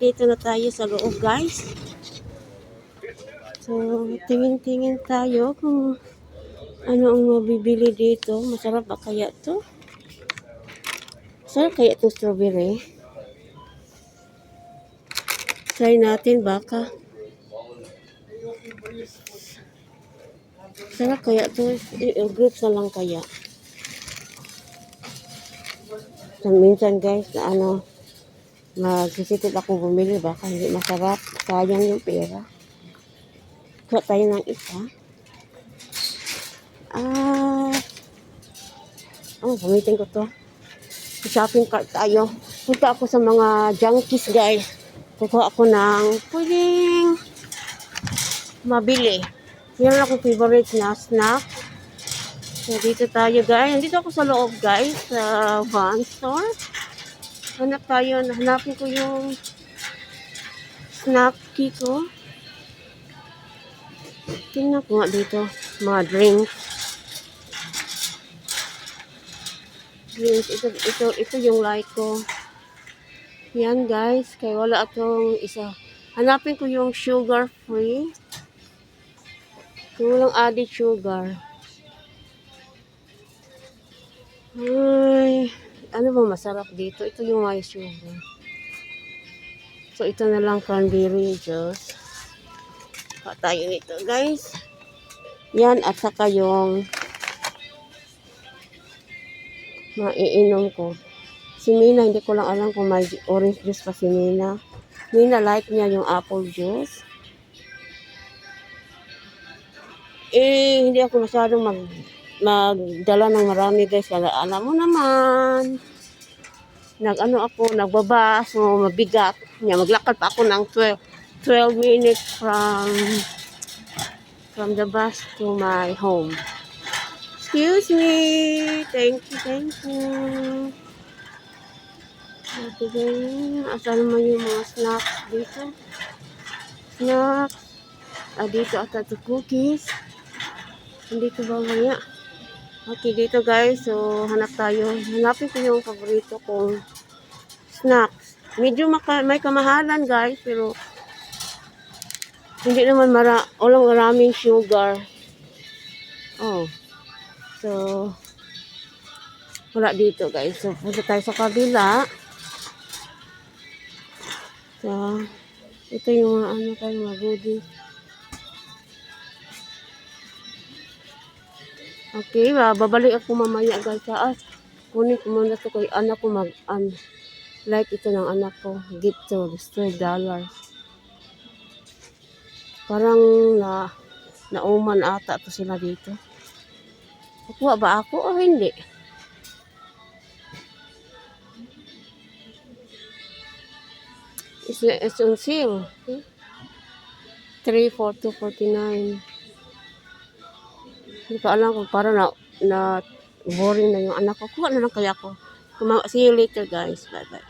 Dito na tayo sa loob, guys. So, tingin-tingin tayo kung ano ang mabibili dito. Masarap ba kaya to? Masarap kaya itong strawberry? Try natin baka. Sarap kaya to. Groups na lang kaya. So, minsan guys, na magsisitid ako bumili, baka hindi masarap. Sayang yung pera. Kuha tayo ng isa. Gamitin ko to. Shopping cart tayo. Punta ako sa mga junkies, guys. Kukuha ako ng pwedeng mabili. Yan lang akong favorite na snack. So, dito tayo, guys. Nandito ako sa loob, guys. Sa van store. Hanap tayo. Hanapin ko yung snacky ko. Tingnan ko nga dito. Mga drinks. Ito yung like ko. Yan guys, kaya wala atong isa. Hanapin ko yung sugar free. Kung walang added sugar. Ay, ano ba masarap dito? Ito yung may sugar. So ito na lang cranberry juice. Pa tayo nito guys. Yan at saka yung maiinom ko. Si Mina, hindi ko lang alam kung may orange juice pa si Mina. Mina, like niya yung apple juice. Hindi ako masyadong magdala ng marami guys. Kaya alam mo naman, nagbaba, so mabigat. Maglakad pa ako ng 12 minutes from the bus to my home. Excuse me. Thank you. Okay, asan naman yung mga snacks dito? Snacks. Dito ata ito cookies. Dito ba maya? Okay, dito guys. So, hanapin ko yung paborito kong snacks. Medyo may kamahalan guys, pero hindi naman walang maraming sugar. So, wala dito guys. So, punta tayo sa kabila. So, ito yung mga goodies. Okay, babalik ako mamaya guys. Kunin ko muna ito kay anak ko like ito ng anak ko. Gift to $3. Parang nauman ata to sila dito. Kukuha ba ako o hindi? It's on sale. Okay? 3 for 249. Hindi ko alam kung para na boring na yung anak ko. Kuha na lang kaya ako. See you later guys. Bye bye.